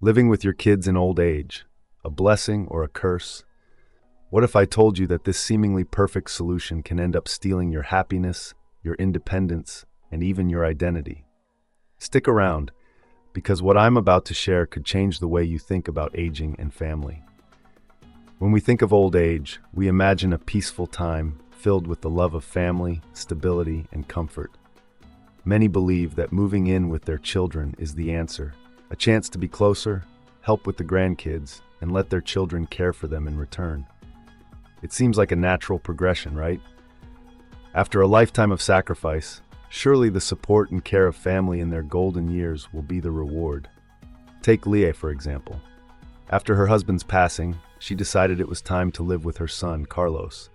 Living with your kids in old age, a blessing or a curse? What if I told you that this seemingly perfect solution can end up stealing your happiness, your independence, and even your identity? Stick around, because what I'm about to share could change the way you think about aging and family. When we think of old age, we imagine a peaceful time filled with the love of family, stability, and comfort. Many believe that moving in with their children is the answer. A chance to be closer, help with the grandkids, and let their children care for them in return. It seems like a natural progression, right? After a lifetime of sacrifice, surely the support and care of family in their golden years will be the reward. Take Leah, for example. After her husband's passing, she decided it was time to live with her son, Carlos.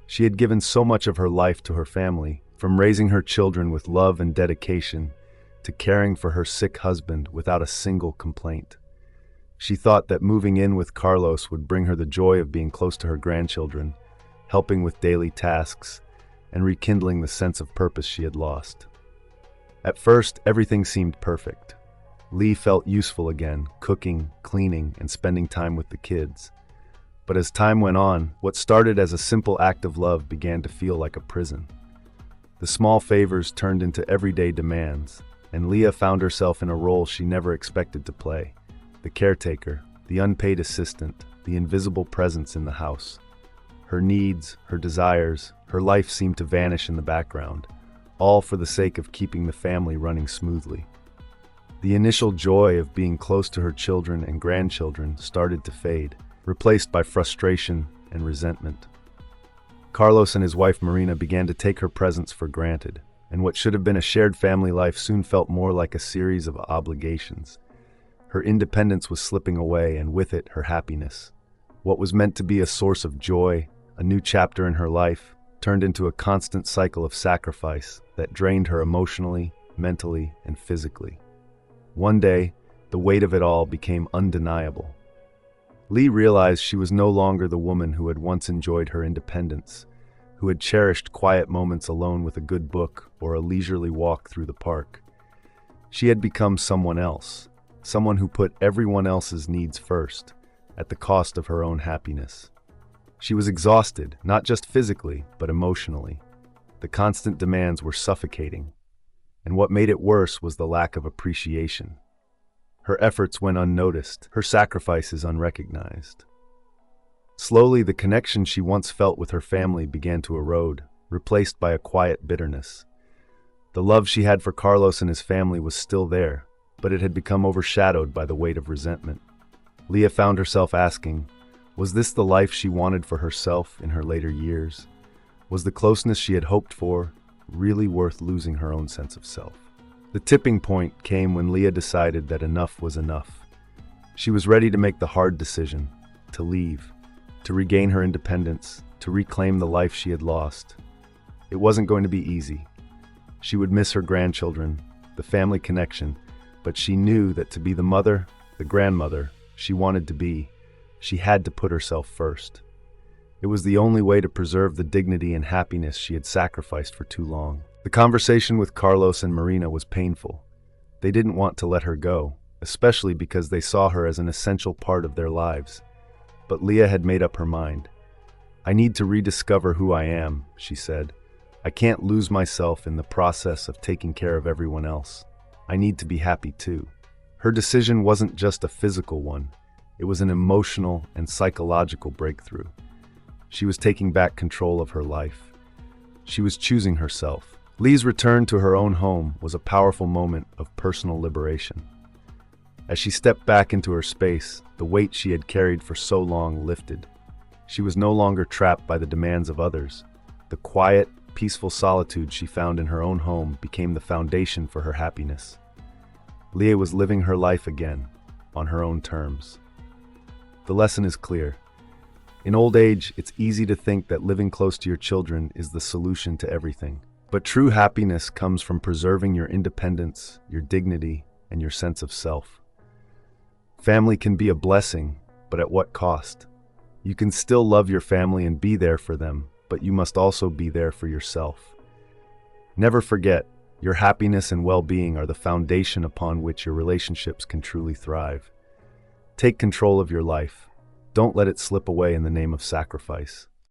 She had given so much of her life to her family, from raising her children with love and dedication to caring for her sick husband without a single complaint. She thought that moving in with Carlos would bring her the joy of being close to her grandchildren, helping with daily tasks, and rekindling the sense of purpose she had lost. At first, everything seemed perfect. Lee felt useful again, cooking, cleaning, and spending time with the kids. But as time went on, what started as a simple act of love began to feel like a prison. The small favors turned into everyday demands, and Leah found herself in a role she never expected to play: the caretaker, the unpaid assistant, the invisible presence in the house. Her needs, her desires, her life seemed to vanish in the background, all for the sake of keeping the family running smoothly. The initial joy of being close to her children and grandchildren started to fade, replaced by frustration and resentment. Carlos and his wife Marina began to take her presence for granted, and what should have been a shared family life soon felt more like a series of obligations. Her independence was slipping away, and with it, her happiness. What was meant to be a source of joy, a new chapter in her life, turned into a constant cycle of sacrifice that drained her emotionally, mentally, and physically. One day, the weight of it all became undeniable. Lee realized she was no longer the woman who had once enjoyed her independence, who had cherished quiet moments alone with a good book or a leisurely walk through the park. She had become someone else, someone who put everyone else's needs first, at the cost of her own happiness. She was exhausted, not just physically, but emotionally. The constant demands were suffocating, and what made it worse was the lack of appreciation. Her efforts went unnoticed, her sacrifices unrecognized. Slowly, the connection she once felt with her family began to erode, replaced by a quiet bitterness. The love she had for Carlos and his family was still there, but it had become overshadowed by the weight of resentment. Leah found herself asking, was this the life she wanted for herself in her later years? Was the closeness she had hoped for really worth losing her own sense of self? The tipping point came when Leah decided that enough was enough. She was ready to make the hard decision, to leave, to regain her independence, to reclaim the life she had lost. It wasn't going to be easy. She would miss her grandchildren, the family connection, but she knew that to be the mother, the grandmother she wanted to be, she had to put herself first. It was the only way to preserve the dignity and happiness she had sacrificed for too long. The conversation with Carlos and Marina was painful. They didn't want to let her go, especially because they saw her as an essential part of their lives. But Leah had made up her mind. I need to rediscover who I am, she said. I can't lose myself in the process of taking care of everyone else. I need to be happy too. Her decision wasn't just a physical one. It was an emotional and psychological breakthrough. She was taking back control of her life. She was choosing herself. Lee's return to her own home was a powerful moment of personal liberation. As she stepped back into her space, the weight she had carried for so long lifted. She was no longer trapped by the demands of others. The quiet, peaceful solitude she found in her own home became the foundation for her happiness. Leah was living her life again, on her own terms. The lesson is clear. In old age, it's easy to think that living close to your children is the solution to everything. But true happiness comes from preserving your independence, your dignity, and your sense of self. Family can be a blessing, but at what cost? You can still love your family and be there for them, but you must also be there for yourself. Never forget, Your happiness and well-being are the foundation upon which your relationships can truly thrive. Take control of your life. Don't let it slip away in the name of sacrifice.